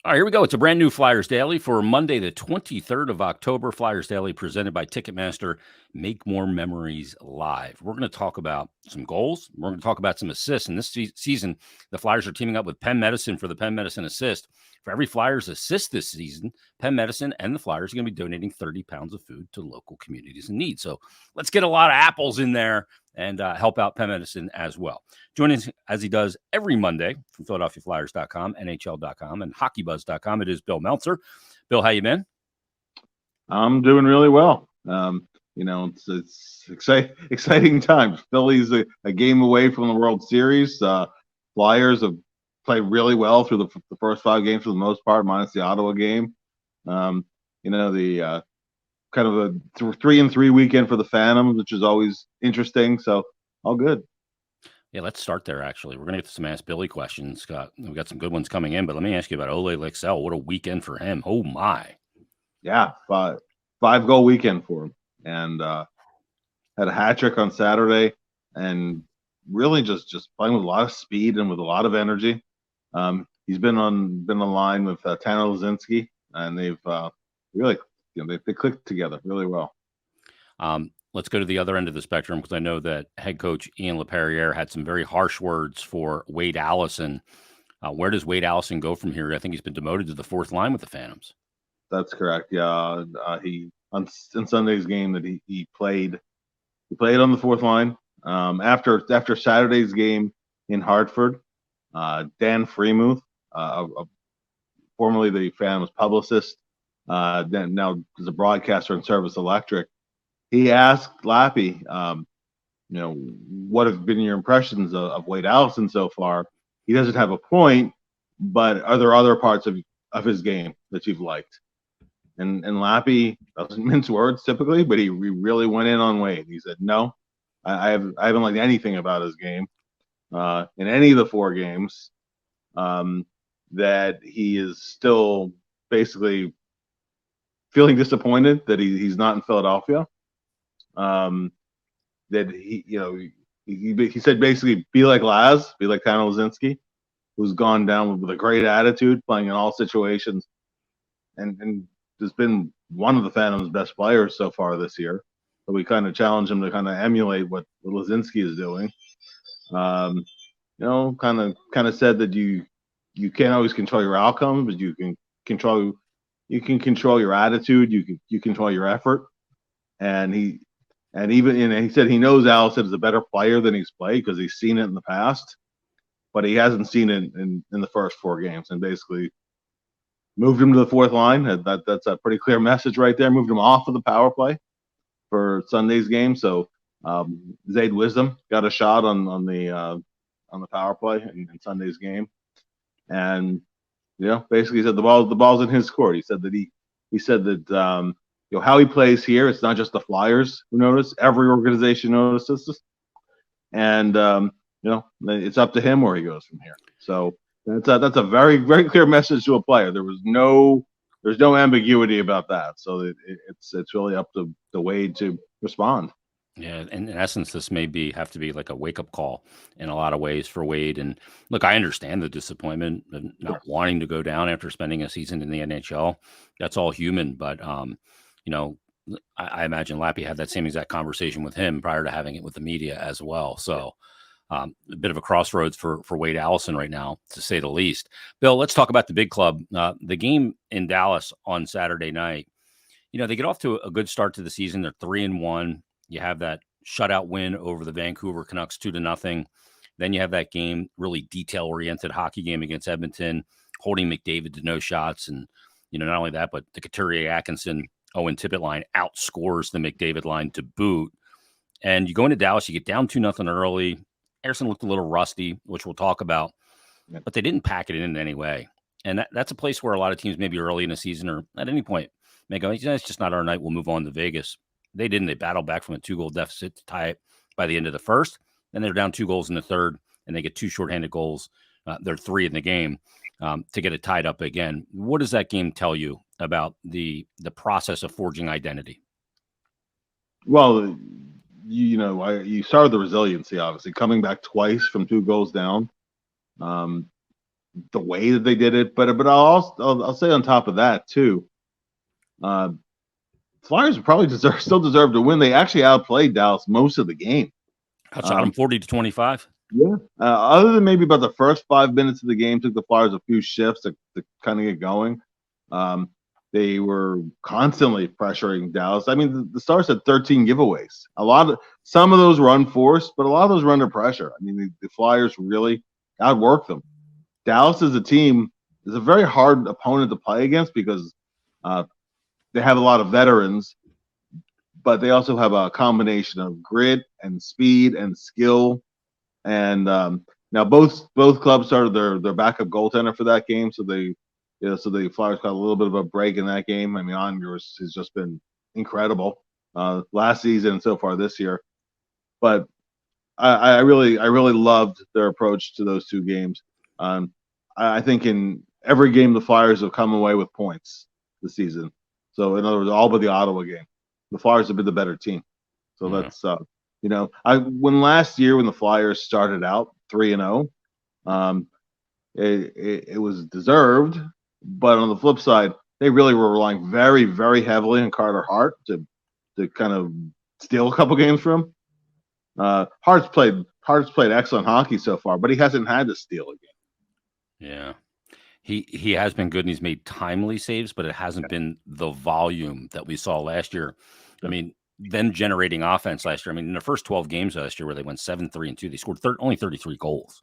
All right, here we go. It's a brand new Flyers Daily for Monday, the 23rd of October. Flyers Daily presented by Ticketmaster. Make more memories live. We're going to talk about some goals. We're going to talk about some assists. And this season, the Flyers are teaming up with Penn Medicine for the Penn Medicine assist. For every Flyers assist this season, Penn Medicine and the Flyers are going to be donating 30 pounds of food to local communities in need. So let's get a lot of apples in there and help out Penn Medicine as well. Joining us as he does every Monday from PhiladelphiaFlyers.com, NHL.com, and HockeyBuzz.com, it is Bill Meltzer. Bill, how you been? I'm doing really well. It's exciting times. Philly's a game away from the World Series. Flyers have played really well through the first 5 games for the most part, minus the Ottawa game. The kind of a 3-3 weekend for the Phantoms, which is always interesting. So all good. Yeah, let's start there, actually. We're going to get to some Ask Billy questions. We've got some good ones coming in, but let me ask you about Ole Lexell. What a weekend for him. Oh, my. Yeah, five-goal weekend for him. And had a hat trick on Saturday and really just playing with a lot of speed and with a lot of energy. He's been on the line with Tanner Lazinski, and they've really they clicked together really well. Let's go to the other end of the spectrum because I know that head coach Ian LaPerriere had some very harsh words for Wade Allison. Where does Wade Allison go from here? I think he's been demoted to the fourth line with the Phantoms. That's correct. Yeah, he in Sunday's game that he played on the fourth line. After Saturday's game in Hartford, Dan Freemuth, formerly the Phantoms publicist, then now is a broadcaster in Service Electric. He asked Lappy, what have been your impressions of Wade Allison so far? He doesn't have a point, but are there other parts of his game that you've liked? And Lappy doesn't mince words typically, but he really went in on Wade. He said, no, I haven't liked anything about his game in any of the 4 games. That he is still basically feeling disappointed that he's not in Philadelphia. That he said basically be like Laz, be like Tanner Lazinski, who's gone down with a great attitude, playing in all situations, and has been one of the Phantoms' best players so far this year. So we kind of challenge him to kind of emulate what Lazinski is doing. Kind of said that you can't always control your outcomes, but you can control your attitude, you control your effort. And he said he knows Allison is a better player than he's played because he's seen it in the past, but he hasn't seen it in the first 4 games, and basically moved him to the fourth line. That's a pretty clear message right there. Moved him off of the power play for Sunday's game. So Zayd Wisdom got a shot on the power play in Sunday's game, and basically he said the ball's in his court. He said that how he plays here, it's not just the Flyers who notice. Every organization notices this, and it's up to him where he goes from here. So that's a very, very clear message to a player. There's no ambiguity about that. So it's really up to Wade to respond. Yeah, in essence, this may have to be like a wake up call in a lot of ways for Wade. And look, I understand the disappointment and not wanting to go down after spending a season in the NHL. That's all human, but I imagine Lappy had that same exact conversation with him prior to having it with the media as well. So a bit of a crossroads for Wade Allison right now, to say the least. Bill, let's talk about the big club. The game in Dallas on Saturday night, they get off to a good start to the season. They're 3-1. You have that shutout win over the Vancouver Canucks 2-0. Then you have that game, really detail-oriented hockey game against Edmonton, holding McDavid to no shots. And, not only that, but the Couturier-Atkinson Owen Tippett line outscores the McDavid line to boot. And you go into Dallas, you get down 2-0 early. Harrison looked a little rusty, which we'll talk about, but they didn't pack it in any way. And that's a place where a lot of teams maybe early in the season or at any point may go, it's just not our night. We'll move on to Vegas. They didn't. They battled back from a 2-goal deficit to tie it by the end of the first. Then they're down 2 goals in the third, and they get 2 shorthanded goals. They're 3 in the game to get it tied up again. What does that game tell you about the process of forging identity? Well, you saw the resiliency, obviously, coming back twice from 2 goals down. the way that they did it, but I'll say on top of that too, Flyers probably still deserve to win. They actually outplayed Dallas most of the game. Outshot them 40-25. Yeah. Other than maybe about the first 5 minutes of the game, took the Flyers a few shifts to kind of get going. They were constantly pressuring Dallas. I mean, the Stars had 13 giveaways. Some of those were unforced, but a lot of those were under pressure. I mean, the Flyers really outworked them. Dallas as a team is a very hard opponent to play against because they have a lot of veterans, but they also have a combination of grit and speed and skill. And now both clubs started their backup goaltender for that game, so the Flyers got a little bit of a break in that game. I mean, Andros has just been incredible last season and so far this year. But I really loved their approach to those two games. I think in every game the Flyers have come away with points this season. So in other words, all but the Ottawa game, the Flyers have been the better team. So that's when last year when the Flyers started out 3-0, it was deserved. But on the flip side, they really were relying very, very heavily on Carter Hart to kind of steal a couple games from him. Hart's played excellent hockey so far, but he hasn't had to steal a game. Yeah. He has been good and he's made timely saves, but it hasn't been the volume that we saw last year. I mean, them generating offense last year. I mean, in the first 12 games last year where they went 7-3-2, they scored only 33 goals.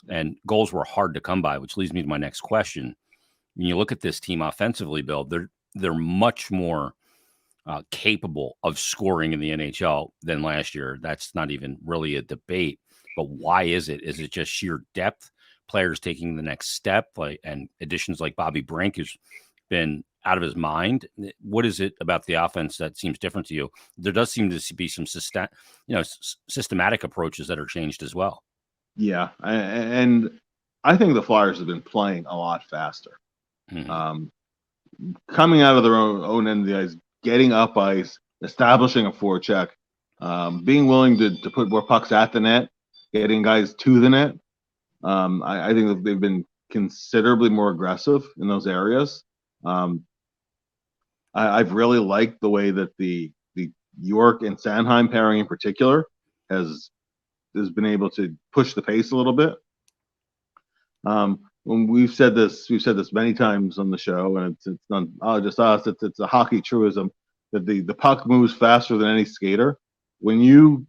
And goals were hard to come by, which leads me to my next question. When you look at this team offensively, Bill, they're much more capable of scoring in the NHL than last year. That's not even really a debate. But why is it? Is it just sheer depth? Players taking the next step, and additions like Bobby Brink has been out of his mind. What is it about the offense that seems different to you? There does seem to be some systematic approaches that are changed as well. Yeah, and I think the Flyers have been playing a lot faster. Mm-hmm. Coming out of their own end of the ice, getting up ice, establishing a forecheck, being willing to put more pucks at the net, getting guys to the net. I think that they've been considerably more aggressive in those areas. I've really liked the way that the York and Sanheim pairing in particular has been able to push the pace a little bit. When we've said this many times on the show, and it's not just us. It's a hockey truism that the puck moves faster than any skater. When you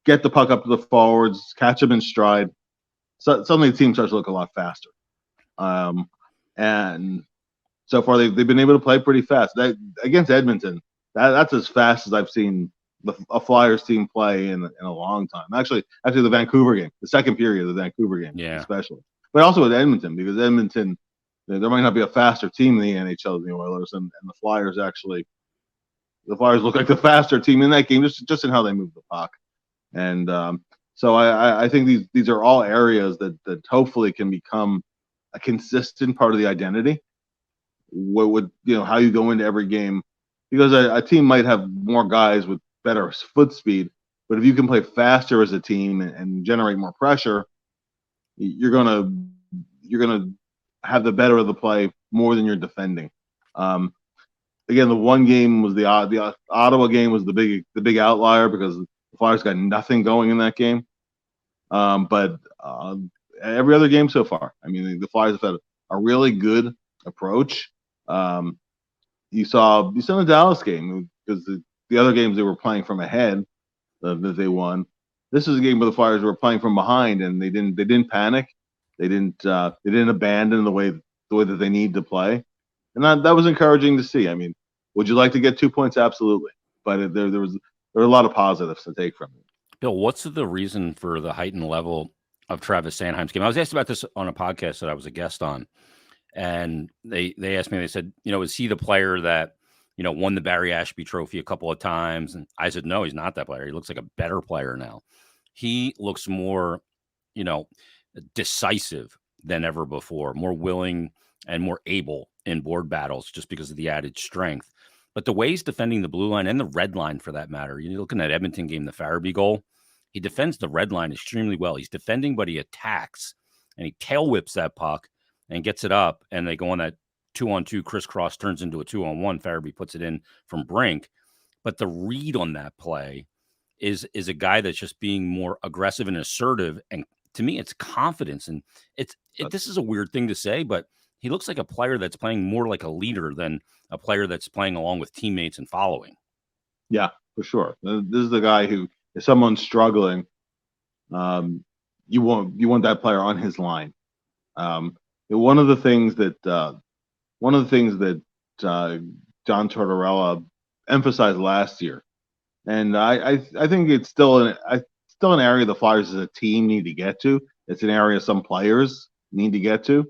get the puck up to the forwards, catch them in stride, suddenly the team starts to look a lot faster. And so far they've been able to play pretty fast. That against Edmonton, that's as fast as I've seen a Flyers team play in a long time. Actually the Vancouver game, the second period of the Vancouver game, especially. But also with Edmonton, because Edmonton, there might not be a faster team in the NHL than the Oilers, and the Flyers look like the faster team in that game, just in how they move the puck. And so I think these are all areas that hopefully can become a consistent part of the identity. What would how you go into every game, because a team might have more guys with better foot speed, but if you can play faster as a team and generate more pressure, you're gonna have the better of the play more than you're defending. Again, the one game was the Ottawa game was the big outlier because the Flyers got nothing going in that game. But every other game so far, I mean, the Flyers have had a really good approach. You saw in the Dallas game, because the other games they were playing from ahead that they won. This is a game where the Flyers were playing from behind, and they didn't panic. They didn't abandon the way that they need to play, and that was encouraging to see. I mean, would you like to get 2 points? Absolutely, but there were a lot of positives to take from it. Bill, what's the reason for the heightened level of Travis Sanheim's game? I was asked about this on a podcast that I was a guest on, and they asked me. They said, is he the player that won the Barry Ashby Trophy a couple of times? And I said, no, he's not that player. He looks like a better player now. He looks more, decisive than ever before, more willing and more able in board battles just because of the added strength. But the way he's defending the blue line and the red line for that matter, you're looking at Edmonton game, the Farabee goal, he defends the red line extremely well. He's defending, but he attacks and he tail whips that puck and gets it up, and they go on that 2-on-2 crisscross, turns into a 2-on-1. Farabee puts it in from Brink. But the read on that play is a guy that's just being more aggressive and assertive. And to me, it's confidence. And this is a weird thing to say, but he looks like a player that's playing more like a leader than a player that's playing along with teammates and following. Yeah, for sure. This is the guy who, if someone's struggling, you want that player on his line. One of the things that John Tortorella emphasized last year, and I think it's still an area the Flyers as a team need to get to. It's an area some players need to get to.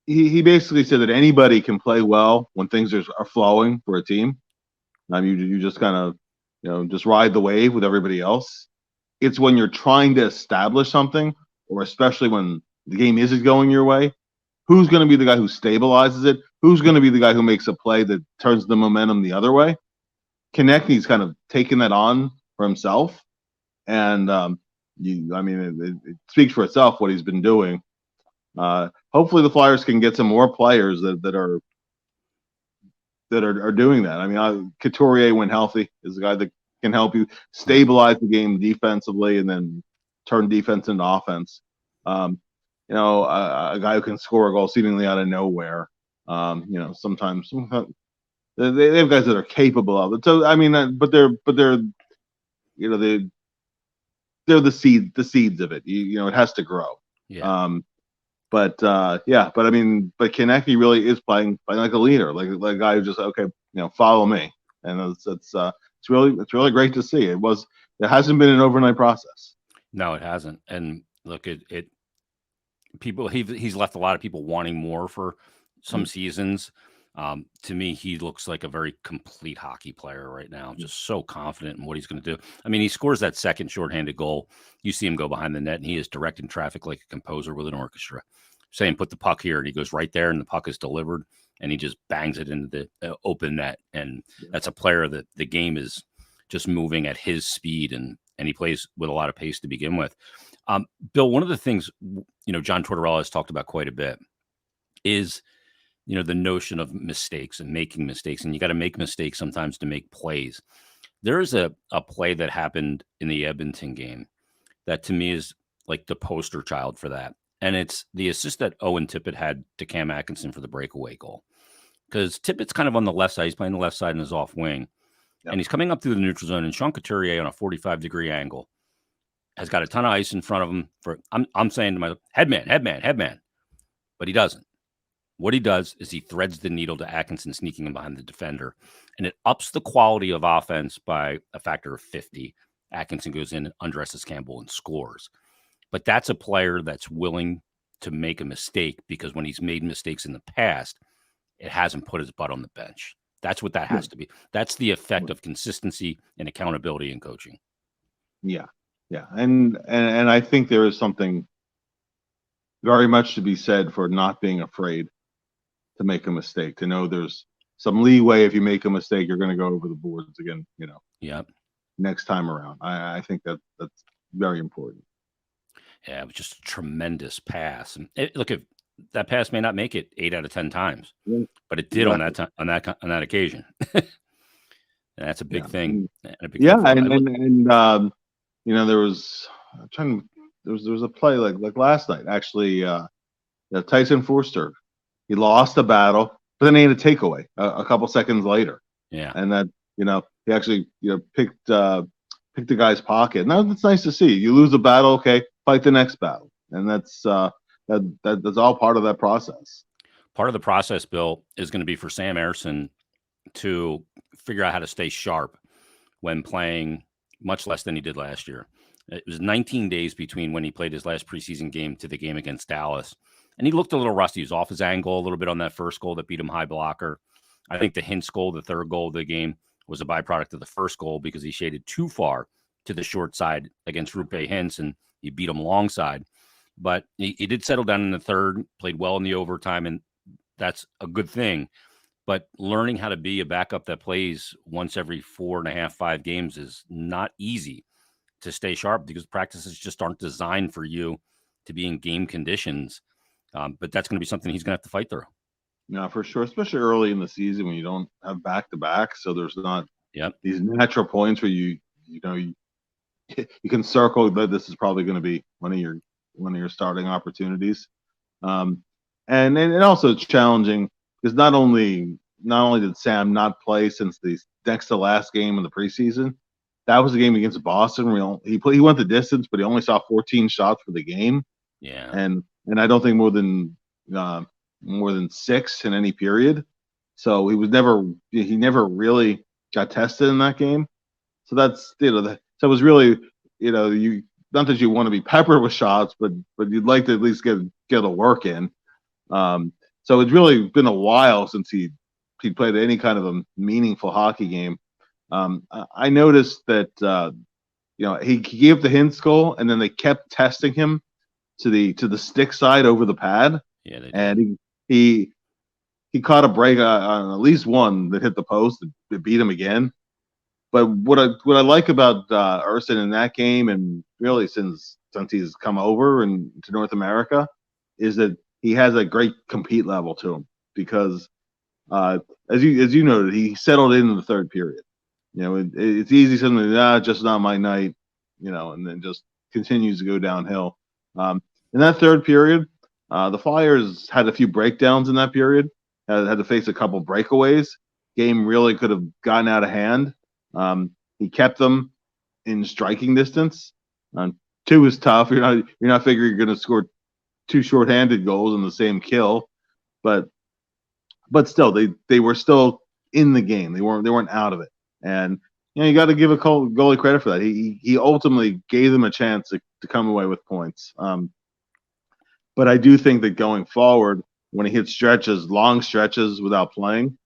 He basically said that anybody can play well when things are flowing for a team. You just kind of just ride the wave with everybody else. It's when you're trying to establish something, or especially when the game isn't going your way, who's going to be the guy who stabilizes it? Who's going to be the guy who makes a play that turns the momentum the other way? Konechny's kind of taken that on for himself, and it speaks for itself what he's been doing. Hopefully, the Flyers can get some more players that are doing that. I mean, Couturier, when healthy, is the guy that can help you stabilize the game defensively and then turn defense into offense. A guy who can score a goal seemingly out of nowhere. Sometimes they have guys that are capable of it. So I mean, but they're the seeds of it. It has to grow. Yeah. But Konechny really is playing like a leader, like a guy who just follow me, and it's really great to see. It hasn't been an overnight process. No, it hasn't. And look, he's left a lot of people wanting more for some seasons. To me, he looks like a very complete hockey player right now, just so confident in what he's going to do. I mean, he scores that second shorthanded goal. You see him go behind the net, and he is directing traffic like a composer with an orchestra, saying, put the puck here, and he goes right there, and the puck is delivered, and he just bangs it into the open net. And that's a player that the game is just moving at his speed, and he plays with a lot of pace to begin with. Bill, one of the things, John Tortorella has talked about quite a bit is, the notion of mistakes and making mistakes, and you got to make mistakes sometimes to make plays. There is a play that happened in the Edmonton game that to me is like the poster child for that. And it's the assist that Owen Tippett had to Cam Atkinson for the breakaway goal. Because Tippett's kind of on the left side. He's playing the left side in his off wing. Yep. And he's coming up through the neutral zone, and Sean Couturier on a 45-degree angle has got a ton of ice in front of him. I'm saying to myself, headman. But he doesn't. What he does is he threads the needle to Atkinson, sneaking him behind the defender. And it ups the quality of offense by a factor of 50. Atkinson goes in and undresses Campbell and scores. But that's a player that's willing to make a mistake, because when he's made mistakes in the past, it hasn't put his butt on the bench. That's what that has to be. That's the effect of consistency and accountability in coaching. Yeah. And I think there is something very much to be said for not being afraid to make a mistake, to know there's some leeway. If you make a mistake, you're going to go over the boards again, Yep. Next time around. I think that's very important. Yeah, it was just a tremendous pass. And look, if that pass may not make it 8 out of 10 times, but it did on that occasion. And that's a big thing. And a big thing there was a play like last night, actually. Tyson Forster, he lost the battle, but then he had a takeaway a couple seconds later. Yeah, and that he actually picked the guy's pocket. Now that's nice to see. You lose a battle, okay, fight the next battle, and that's all part of that process. Part of the process, Bill, is going to be for Sam Ersson to figure out how to stay sharp when playing much less than he did last year. It was 19 days between when he played his last preseason game to the game against Dallas. And he looked a little rusty. He was off his angle a little bit on that first goal that beat him high blocker. I think the Hintz goal, the third goal of the game, was a byproduct of the first goal because he shaded too far to the short side against Roope Hintz, and he beat him long side. But he did settle down in the third, played well in the overtime, and that's a good thing. But learning how to be a backup that plays once every 4.5, 5 games is not easy to stay sharp, because practices just aren't designed for you to be in game conditions. But that's going to be something he's going to have to fight through. Yeah, for sure, especially early in the season when you don't have back to back, so there's not Yep. these natural points where you can circle that this is probably going to be one of your starting opportunities. And also it's challenging because not only did Sam not play since the next to last game in the preseason, that was the game against Boston. He went the distance, but he only saw 14 shots for the game, Yeah. and I don't think more than 6 in any period. So he never really got tested in that game. So that's so it was really you not that you want to be peppered with shots, but you'd like to at least get a work in. So it's really been a while since he played any kind of a meaningful hockey game. I noticed that he gave the Hintz goal, and then they kept testing him to the stick side over the pad. Yeah, they did. And he caught a break on at least one that hit the post and beat him again. But what I like about Urson in that game, and really since he's come over and to North America, is that he has a great compete level to him because as you noted, he settled in the third period. It's easy something just not my night, and then just continues to go downhill. In that third period, the Flyers had a few breakdowns in that period. Had to face a couple breakaways. Game really could have gotten out of hand. He kept them in striking distance. 2 is tough. You're not figuring you're going to score 2 shorthanded goals in the same kill, but still they were still in the game. They weren't out of it, and you got to give a goalie credit for that. He ultimately gave them a chance to come away with points. But I do think that going forward, when he hits long stretches without playing,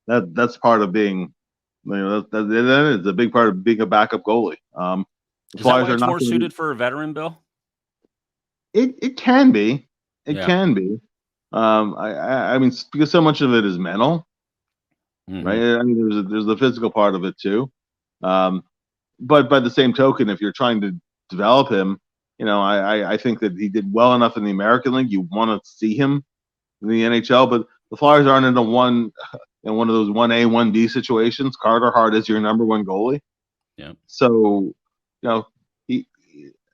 that's part of being. That is a big part of being a backup goalie. Is that why it's more suited for a veteran, Bill? It can be. It Yeah. can be. I mean, because so much of it is mental, right? I mean, there's the physical part of it too. But by the same token, if you're trying to develop him, I think that he did well enough in the American League. You want to see him in the NHL, but the Flyers aren't in one of those 1A, 1B situations. Carter Hart is your number one goalie. Yeah. So,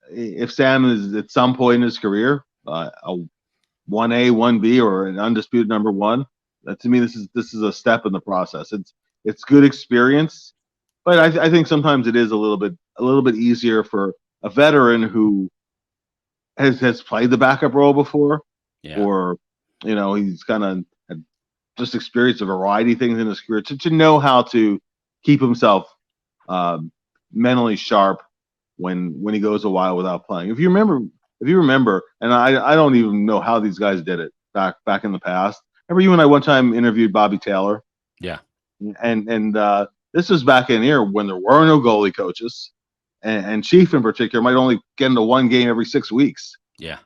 if Sam is at some point in his career a 1A, 1B, or an undisputed number one, to me this is a step in the process. It's good experience, but I think sometimes it is a little bit easier for a veteran who has played the backup role before, or he's kind of just experienced a variety of things in his career to know how to keep himself mentally sharp when he goes a while without playing. If you remember, and I don't even know how these guys did it back in the past. Remember you and I one time interviewed Bobby Taylor? Yeah. And this was back in here when there were no goalie coaches, and Chief in particular might only get into one game every 6 weeks. Yeah.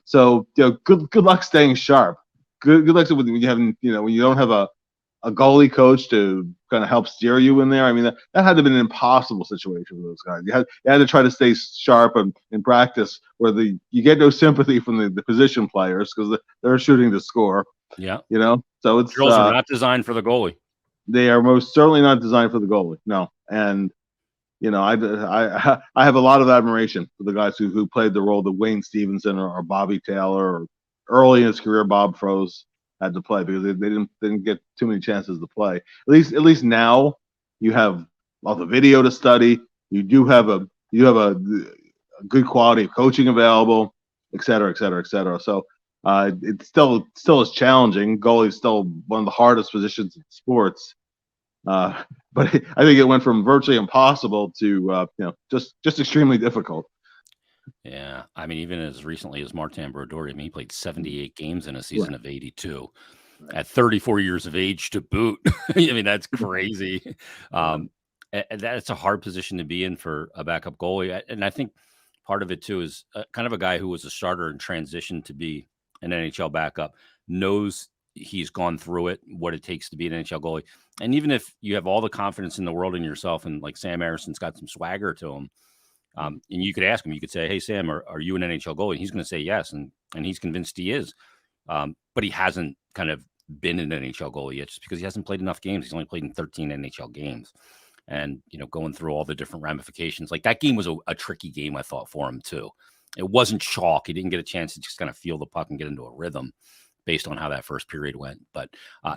So good luck staying sharp. Good luck when you haven't when you don't have a goalie coach to kind of help steer you in there. I mean that had to have been an impossible situation for those guys. You had to try to stay sharp in practice, where you get no sympathy from the position players because they're shooting to score. Yeah. So it's drills are not designed for the goalie. They are most certainly not designed for the goalie. No, and I have a lot of admiration for the guys who played the role that Wayne Stevenson or Bobby Taylor, or early in his career Bob Froese had to play, because they didn't get too many chances to play. At least now you have all the video to study. You do have a good quality of coaching available, et cetera, et cetera, et cetera. So it's still is challenging. Goalie is still one of the hardest positions in sports. But I think it went from virtually impossible to just extremely difficult. Yeah, I mean, even as recently as Martin Brodeur, he played 78 games in a season of 82 at 34 years of age to boot. I mean, that's crazy. And that's a hard position to be in for a backup goalie. And I think part of it too is kind of a guy who was a starter and transitioned to be an NHL backup, knows he's gone through it, what it takes to be an NHL goalie. And even if you have all the confidence in the world in yourself, and like Sam Harrison's got some swagger to him, And you could ask him, you could say, "Hey Sam, are you an NHL goalie?" And he's going to say yes, and he's convinced he is. But he hasn't kind of been an NHL goalie yet, just because he hasn't played enough games. He's only played in 13 NHL games, and going through all the different ramifications. Like that game was a tricky game, I thought, for him too. It wasn't chalk. He didn't get a chance to just kind of feel the puck and get into a rhythm based on how that first period went. But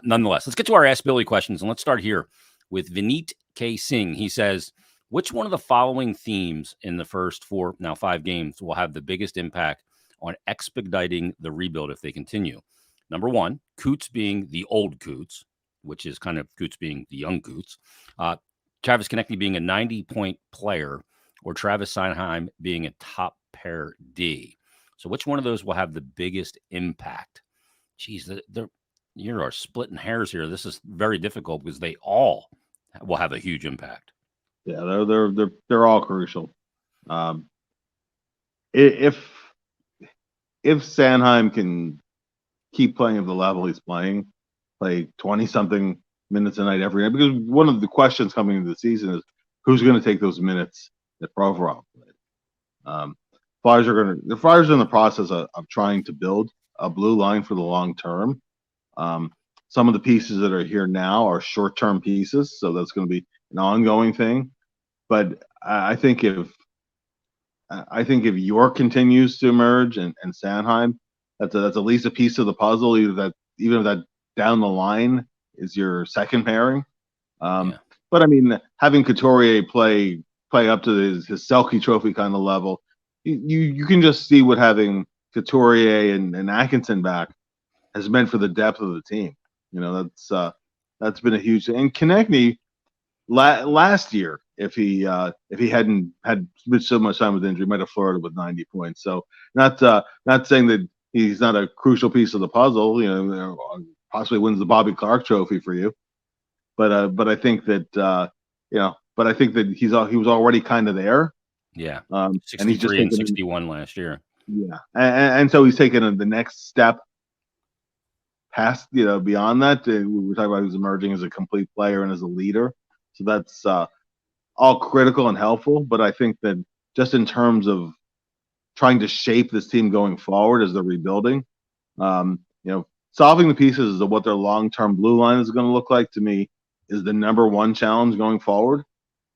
nonetheless, let's get to our Ask Billy questions, and let's start here with Vineet K. Singh. He says, which one of the following themes in the first 5 games will have the biggest impact on expediting the rebuild if they continue? Number 1, Coots being the old Coots, which is kind of Coots being the young Coots. Travis Konecny being a 90-point player, or Travis Sanheim being a top pair D. So which one of those will have the biggest impact? Geez, you are splitting hairs here. This is very difficult because they all will have a huge impact. Yeah, they're all crucial. If Sanheim can keep playing at the level he's playing, play 20-something minutes a night every night, because one of the questions coming into the season is who's going to take those minutes that Provorov played. The Flyers are in the process of trying to build a blue line for the long term. Some of the pieces that are here now are short-term pieces, so that's going to be an ongoing thing. But I think if York continues to emerge and Sanheim, that's at least a piece of the puzzle. Even if that down the line is your second pairing. But I mean, having Couturier play up to his Selke Trophy kind of level, you can just see what having Couturier and Atkinson back has meant for the depth of the team. That's been a huge thing. And Konecny last year, if he hadn't had so much time with injury, might have flirted with 90 points. So not saying that he's not a crucial piece of the puzzle. Possibly wins the Bobby Clark Trophy for you. But I think that he was already kind of there. Yeah. And 63 and 61 last year. Yeah, and so he's taken the next step past, beyond that. We were talking about he's emerging as a complete player and as a leader. So that's all critical and helpful. But I think that just in terms of trying to shape this team going forward as they're rebuilding, solving the pieces of what their long-term blue line is going to look like, to me, is the number one challenge going forward.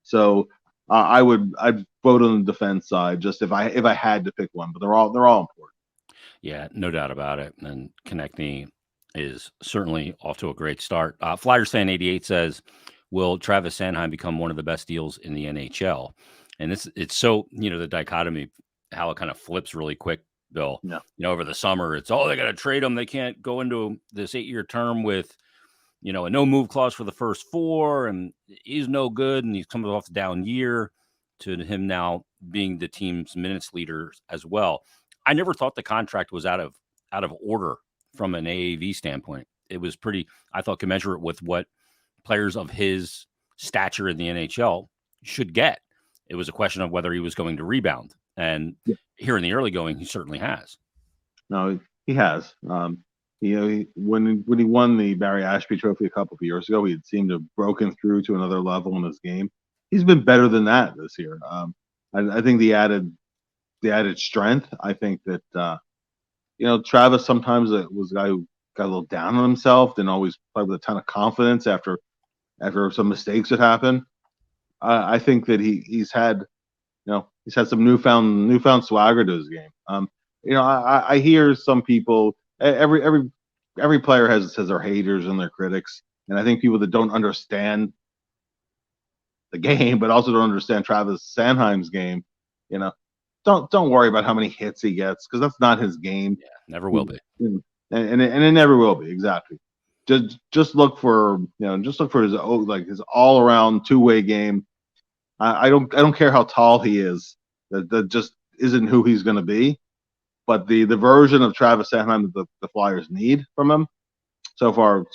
So I'd vote on the defense side, just if I had to pick one. But they're all important. Yeah, no doubt about it. And Konecny is certainly off to a great start. Flyers fan 88 says, will Travis Sanheim become one of the best deals in the NHL? And it's so, the dichotomy, how it kind of flips really quick, Bill. Yeah. Over the summer, it's, they got to trade him. They can't go into this 8-year term with, a no move clause for the first 4, and he's no good, and he's coming off the down year, to him now being the team's minutes leader as well. I never thought the contract was out of order from an AAV standpoint. It was I thought, commensurate with what players of his stature in the NHL should get. It was a question of whether he was going to rebound. And here in the early going, he certainly has. No, he has. When he won the Barry Ashby Trophy a couple of years ago, he had seemed to have broken through to another level in his game. He's been better than that this year. I think the added strength. I think that Travis sometimes was a guy who got a little down on himself, didn't always play with a ton of confidence after some mistakes had happened. I think that he's had some newfound swagger to his game. I hear some people. Every player has their haters and their critics, and I think people that don't understand the game, but also don't understand Travis Sanheim's game, don't worry about how many hits he gets, because that's not his game. Yeah, never will be, and it never will be. Exactly. Just look for his all around two-way game. I don't care how tall he is. That just isn't who he's going to be. But the version of Travis Sanheim that the Flyers need from him, so far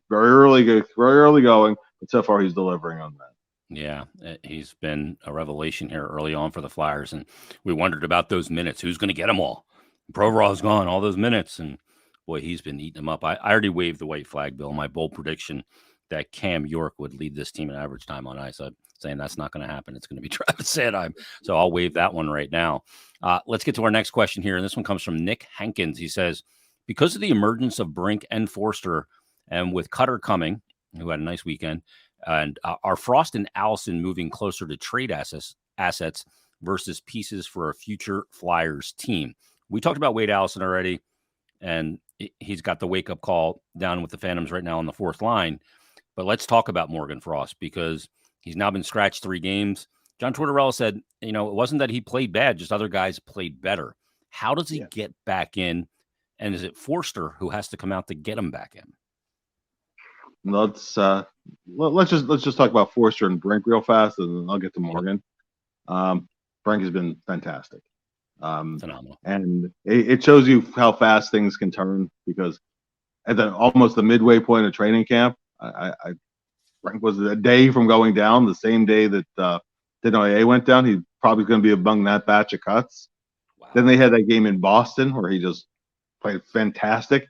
very early going, but so far he's delivering on that. Yeah, he's been a revelation here early on for the Flyers, and we wondered about those minutes. Who's going to get them all? Provorov's gone, all those minutes, and boy, he's been eating them up. I already waved the white flag, Bill. My bold prediction that Cam York would lead this team in average time on ice. saying that's not going to happen. It's going to be Travis Sanheim. So I'll waive that one right now. Let's get to our next question here. And this one comes from Nick Hankins. He says, because of the emergence of Brink and Forster, and with Cutter coming, who had a nice weekend, and are Frost and Allison moving closer to trade assets versus pieces for a future Flyers team? We talked about Wade Allison already, and he's got the wake-up call down with the Phantoms right now on the fourth line. But let's talk about Morgan Frost, because he's now been scratched 3 games. John Tortorella said, it wasn't that he played bad, just other guys played better. How does he get back in? And is it Forster who has to come out to get him back in? Let's just talk about Forster and Brink real fast, and then I'll get to Morgan. Brink has been fantastic. Phenomenal. And it shows you how fast things can turn, because at almost the midway point of training camp, Brink was a day from going down, the same day that Denoyer went down. He's probably going to be among that batch of cuts. Wow. Then they had that game in Boston where he just played fantastic.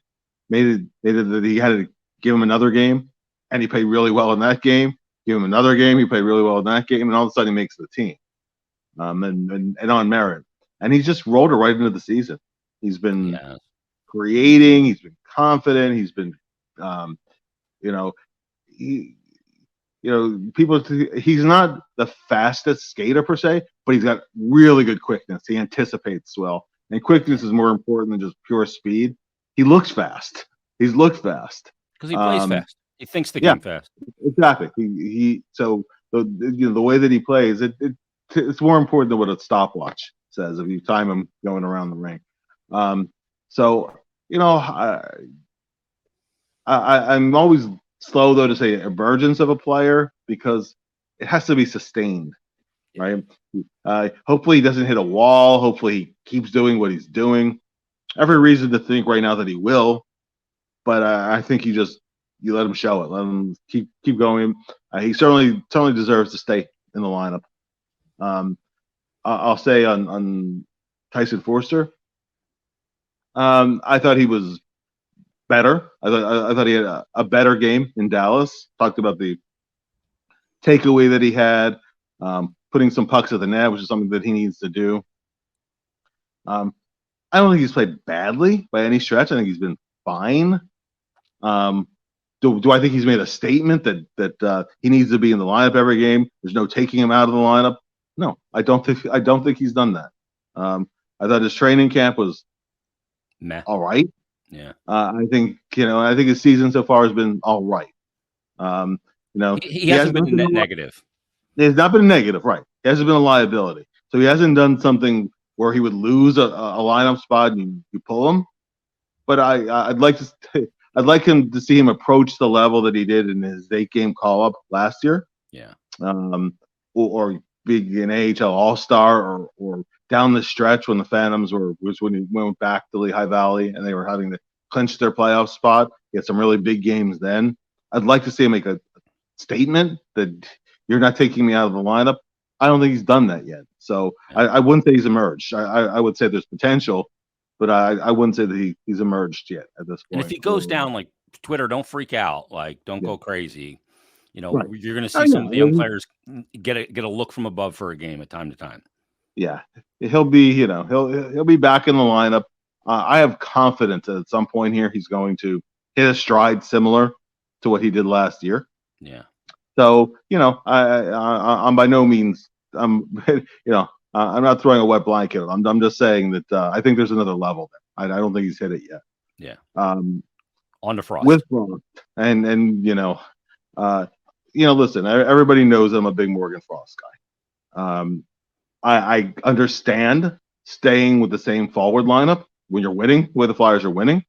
Made it that he had to give him another game, and he played really well in that game. Give him another game, he played really well in that game, and all of a sudden he makes the team, and on merit. And he's just rolled it right into the season. He's been creating. He's been confident. He's been, he's not the fastest skater per se, but he's got really good quickness. He anticipates well, and quickness is more important than just pure speed. He looks fast. He's looked fast because he plays fast. He thinks the game fast. Exactly. So the way that he plays, it's more important than what a stopwatch says if you time him going around the ring. I'm always slow though to say emergence of a player, because it has to be sustained, right? Hopefully he doesn't hit a wall. Hopefully he keeps doing what he's doing. Every reason to think right now that he will, but I think you let him show it. Let him keep going. He certainly deserves to stay in the lineup. I'll say on Tyson Forster, I thought he was better. I thought he had a better game in Dallas. Talked about the takeaway that he had, putting some pucks at the net, which is something that he needs to do. I don't think he's played badly by any stretch. I think he's been fine. Do I think he's made a statement that he needs to be in the lineup every game? There's no taking him out of the lineup. No, I don't think he's done that. I thought his training camp was all right. Yeah. I think his season so far has been all right. He hasn't been negative. It's not been negative, right? He hasn't been a liability. So he hasn't done something where he would lose a lineup spot and you pull him. But I'd like him to see him approach the level that he did in his 8-game call-up last year. Yeah. Or be an AHL All-Star, or down the stretch when the Phantoms was when he went back to Lehigh Valley and they were having to clinch their playoff spot. He had some really big games then. I'd like to see him make a statement that you're not taking me out of the lineup. I don't think he's done that yet. So I wouldn't say he's emerged. I would say there's potential, but I wouldn't say that he's emerged yet at this point. And if he goes down, like Twitter, don't freak out. Like, don't go crazy. Right. You're going to see some of the young players get a look from above for a game at time to time. Yeah, he'll be he'll be back in the lineup. I have confidence that at some point here he's going to hit a stride similar to what he did last year. Yeah. So I'm by no means I'm not throwing a wet blanket. I'm just saying that I think there's another level there. I don't think he's hit it yet. Yeah. On to Frost. With Frost, and listen, everybody knows I'm a big Morgan Frost guy. I understand staying with the same forward lineup when you're winning, where the Flyers are winning.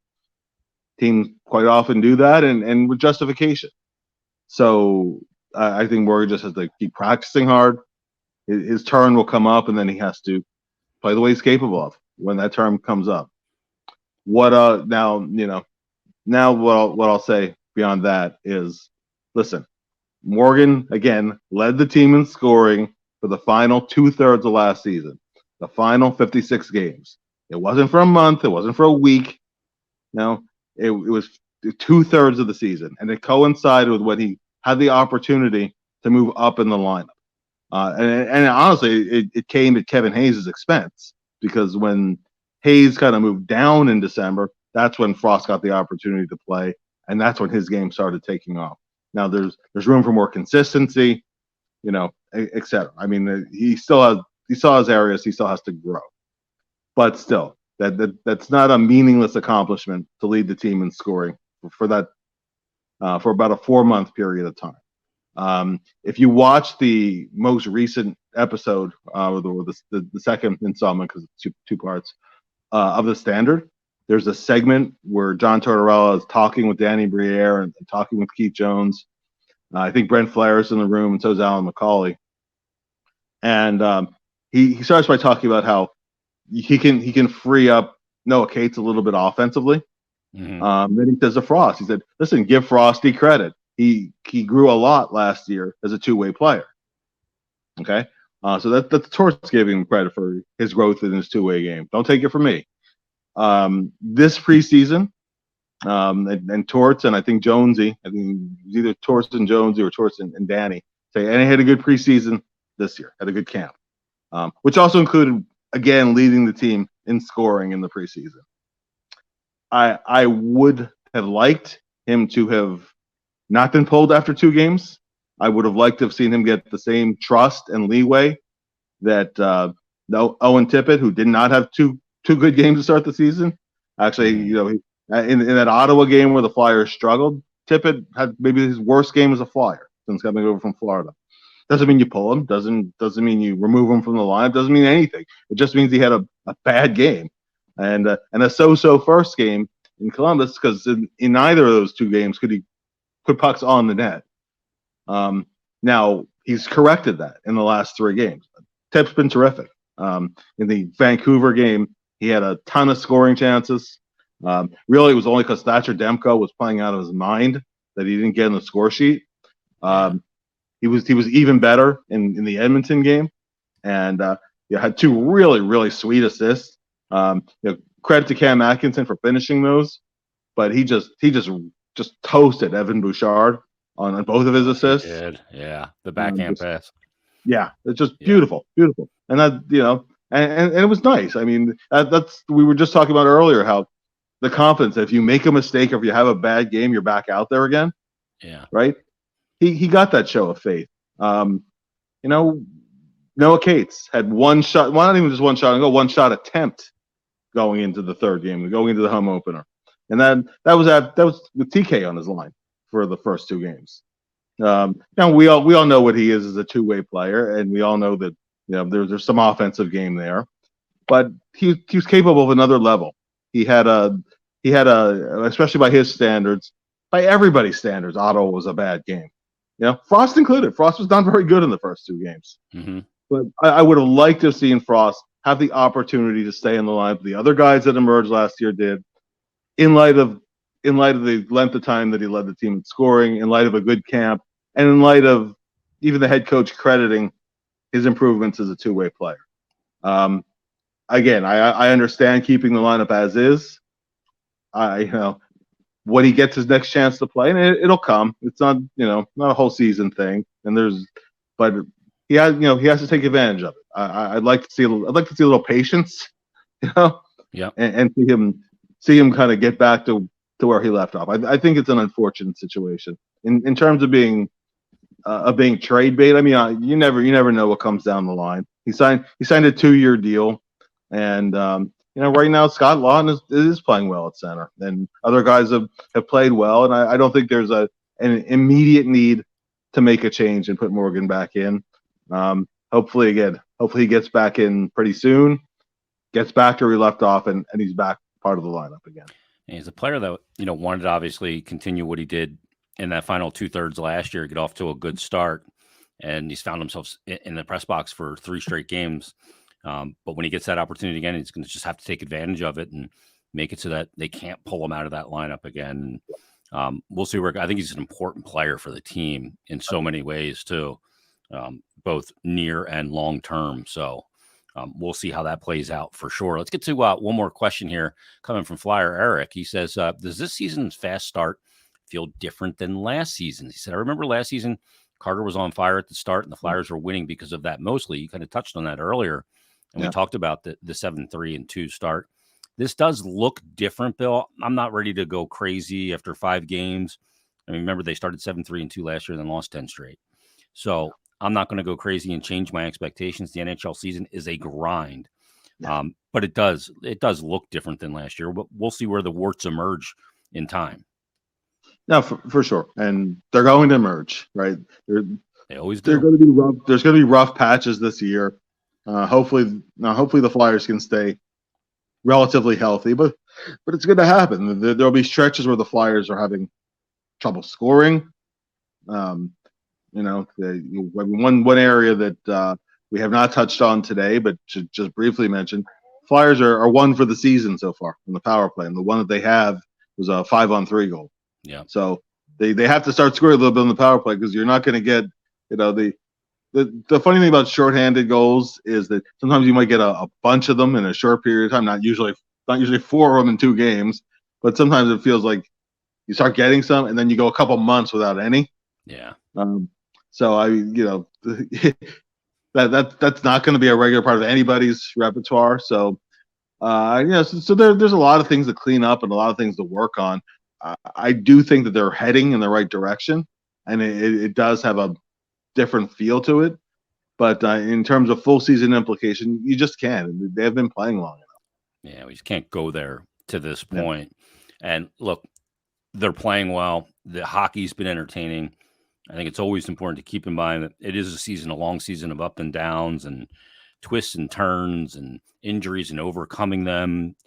Teams quite often do that, and with justification. So I think Morgan just has to keep practicing hard. His turn will come up, and then he has to play the way he's capable of when that term comes up. Now what I'll say beyond that is, listen, Morgan again led the team in scoring for the final 2/3 of last season, the final 56 games. It wasn't for a month. It wasn't for a week. No, it was 2/3 of the season, and it coincided with when he had the opportunity to move up in the lineup. And honestly, it came at Kevin Hayes' expense, because when Hayes kind of moved down in December, that's when Frost got the opportunity to play, and that's when his game started taking off. Now there's room for more consistency, et cetera. I mean, he still has areas he still has to grow, but still, that's not a meaningless accomplishment to lead the team in scoring for that for about a 4-month period of time. If you watch the most recent episode, the second installment, because it's two parts of the Standard, there's a segment where John Tortorella is talking with Danny Briere and talking with Keith Jones. I think Brent Flair is in the room, and so is Alan McCauley. And he starts by talking about how he can free up Noah Cates a little bit offensively. Mm-hmm. Then he says to Frost, he said, "Listen, give Frosty credit. He grew a lot last year as a two-way player." Okay, so that's Torts giving him credit for his growth in his two-way game. Don't take it from me. This preseason, and Torts and I think Jonesy, I think it was either Torts and Jonesy or Torts and Danny, say, and he had a good preseason this year, had a good camp, which also included, again, leading the team in scoring in the preseason. I would have liked him to have not been pulled after 2 games. I would have liked to have seen him get the same trust and leeway that Owen Tippett, who did not have two good games to start the season. Actually, in that Ottawa game where the Flyers struggled, Tippett had maybe his worst game as a Flyer since coming over from Florida. Doesn't mean you pull him. Doesn't mean you remove him from the lineup. Doesn't mean anything. It just means he had a bad game, and a so-so first game in Columbus, because in neither of those 2 games could he put pucks on the net. Now he's corrected that in the last 3 games. Tip's been terrific. In the Vancouver game, he had a ton of scoring chances. Really, it was only because Thatcher Demko was playing out of his mind that he didn't get in the score sheet. He was even better in the Edmonton game, and had 2 really, really sweet assists. Credit to Cam Atkinson for finishing those, but he just toasted Evan Bouchard on both of his assists. He did. Yeah, the backhand pass. Yeah, it's just beautiful, and that and it was nice. I mean, that's we were just talking about earlier, how the confidence that if you make a mistake or if you have a bad game, you're back out there again. Yeah, right. He got that show of faith. Noah Cates had 1 shot, well, not even just 1 shot, one shot attempt going into the 3rd game, going into the home opener, and that was with TK on his line for the first 2 games. Now we all know what he is as a two-way player, and we all know that there's some offensive game there, but he was capable of another level. He had a especially by his standards, by everybody's standards, Ottawa was a bad game. Frost included. Frost was not very good in the first 2 games. Mm-hmm. But I would have liked to have seen Frost have the opportunity to stay in the lineup. The other guys that emerged last year did, in light of the length of time that he led the team in scoring, in light of a good camp, and in light of even the head coach crediting his improvements as a two-way player. Again, I understand keeping the lineup as is. When he gets his next chance to play, and it'll come. It's not not a whole season thing, but he has to take advantage of it. I'd like to see a little patience, Yeah, and see him kind of get back to where he left off. I think it's an unfortunate situation in terms of being trade bait. I mean, you never know what comes down the line. He signed a 2-year deal, and right now Scott Lawton is playing well at center, and other guys have played well, and I don't think there's an immediate need to make a change and put Morgan back in. Hopefully he gets back in pretty soon, gets back to where he left off, and he's back part of the lineup again. And he's a player that wanted to obviously continue what he did in that final 2/3 last year, get off to a good start, and he's found himself in the press box for 3 straight games. But when he gets that opportunity again, he's going to just have to take advantage of it and make it so that they can't pull him out of that lineup again. We'll see where I think he's an important player for the team in so many ways too, both near and long term. So we'll see how that plays out for sure. Let's get to one more question here coming from Flyer Eric. He says, does this season's fast start feel different than last season? He said, I remember last season Carter was on fire at the start, and the Flyers were winning because of that mostly. You kind of touched on that earlier, and we talked about the 7-3-2 start. This does look different, Bill. I'm not ready to go crazy after 5 games. I mean, remember, they started 7-3-2 last year and then lost 10 straight. So I'm not going to go crazy and change my expectations. The NHL season is a grind. But it does look different than last year. But we'll see where the warts emerge in time. No, for sure, and they're going to emerge, right? They always do. They're going to be rough. There's going to be rough patches this year. Hopefully the Flyers can stay relatively healthy, but it's going to happen. There'll be stretches where the Flyers are having trouble scoring. One area that we have not touched on today, but to just briefly mention, Flyers are 1 for the season so far in the power play, and the one that they have was a 5-on-3 goal. Yeah. So they have to start scoring a little bit on the power play, because you're not going to get, the funny thing about shorthanded goals is that sometimes you might get a bunch of them in a short period of time, not usually 4 of them in 2 games, but sometimes it feels like you start getting some and then you go a couple months without any. Yeah. So that's not going to be a regular part of anybody's repertoire. So so there's a lot of things to clean up and a lot of things to work on. I do think that they're heading in the right direction, and it does have a different feel to it. But in terms of full season implication, you just can't. They have been playing long enough. Yeah, we just can't go there to this point. Yeah. And look, they're playing well. The hockey's been entertaining. I think it's always important to keep in mind that it is a long season of up and downs and twists and turns and injuries and overcoming them,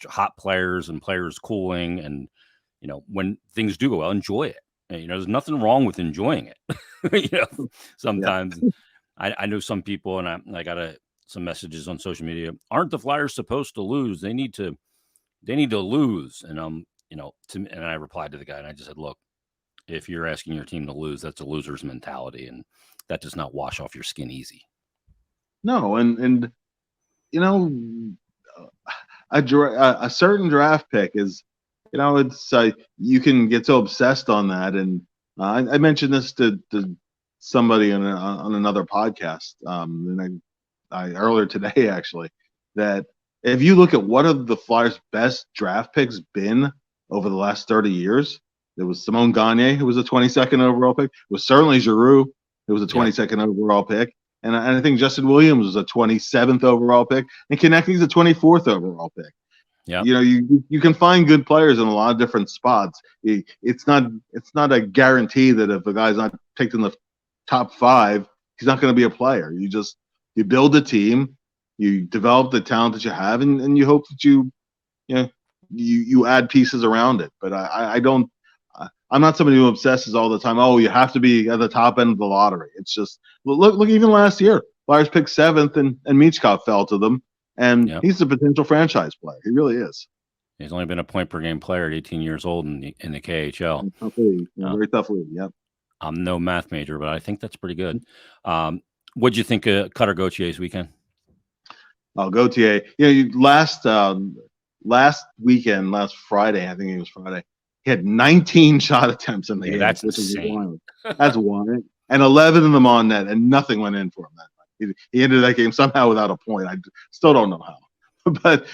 hot players and players cooling. And, when things do go well, enjoy it. And, there's nothing wrong with enjoying it. Sometimes I know some people, and I got some messages on social media. Aren't the Flyers supposed to lose? They need to lose. And, and I replied to the guy and I just said, look, if you're asking your team to lose, that's a loser's mentality, and that does not wash off your skin easy. No, and a certain draft pick is, it's you can get so obsessed on that, and I mentioned this to somebody on another podcast, and I earlier today actually, that if you look at what have the Flyers' best draft picks been over the last 30 years. There was Simone Gagne, who was a 22nd overall pick. It was certainly Giroux, who was a 22nd overall pick. And I think Justin Williams was a 27th overall pick. And Konecny's a 24th overall pick. Yeah. You can find good players in a lot of different spots. It's not a guarantee that if a guy's not picked in the top 5, he's not going to be a player. You build a team, you develop the talent that you have, and you hope that you add pieces around it. But I'm not somebody who obsesses all the time. Oh, you have to be at the top end of the lottery. It's just look. Even last year, Flyers picked 7th, and Michkov fell to them, and he's a potential franchise player. He really is. He's only been a point per game player at 18 years old in the KHL. Very tough league. Yep. I'm no math major, but I think that's pretty good. What'd you think of Cutter Gautier's weekend? Oh, Gauthier. Last weekend, last Friday, I think it was Friday. He had 19 shot attempts in the game. That's insane. That's wild. And 11 of them on net, and nothing went in for him that night. He ended that game somehow without a point. I still don't know how. But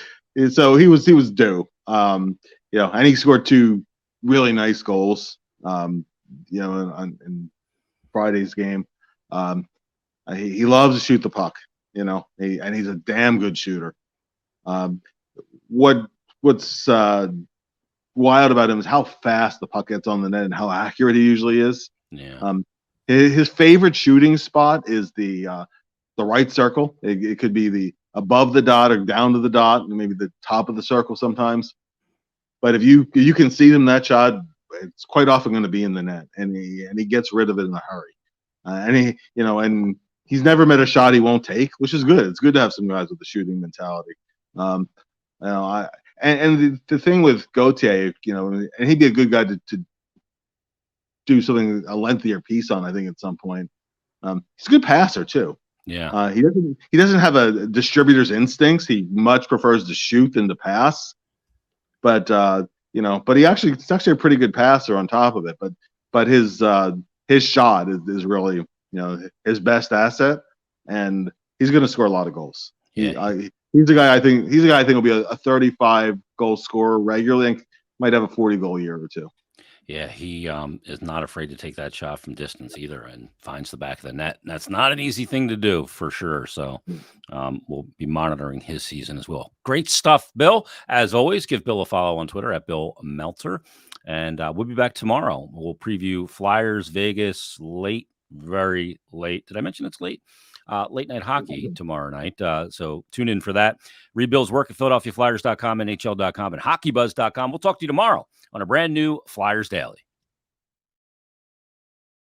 so he was due. And he scored 2 really nice goals. In Friday's game. He loves to shoot the puck. And he's a damn good shooter. What's wild about him is how fast the puck gets on the net and how accurate he usually is. Yeah. His favorite shooting spot is the right circle. It could be the above the dot or down to the dot, and maybe the top of the circle sometimes. But if you can see him that shot, it's quite often going to be in the net, and he gets rid of it in a hurry. And he's never met a shot he won't take, which is good. It's good to have some guys with the shooting mentality. And the thing with Gauthier, and he'd be a good guy to do a lengthier piece on, I think, at some point. He's a good passer too. Yeah. He doesn't have a distributor's instincts. He much prefers to shoot than to pass. But he's actually a pretty good passer on top of it. But his his shot is really, his best asset, and he's going to score a lot of goals. Yeah. He's a guy I think will be a 35 goal scorer regularly, and might have a 40 goal year or two. Yeah, he is not afraid to take that shot from distance either, and finds the back of the net. And that's not an easy thing to do for sure. So we'll be monitoring his season as well. Great stuff, Bill. As always, give Bill a follow on Twitter at Bill Meltzer. And we'll be back tomorrow. We'll preview Flyers, Vegas, late, very late. Did I mention it's late? Late night hockey tomorrow night. So tune in for that. Read Bill's work at PhiladelphiaFlyers.com, NHL.com, and HockeyBuzz.com. We'll talk to you tomorrow on a brand new Flyers Daily.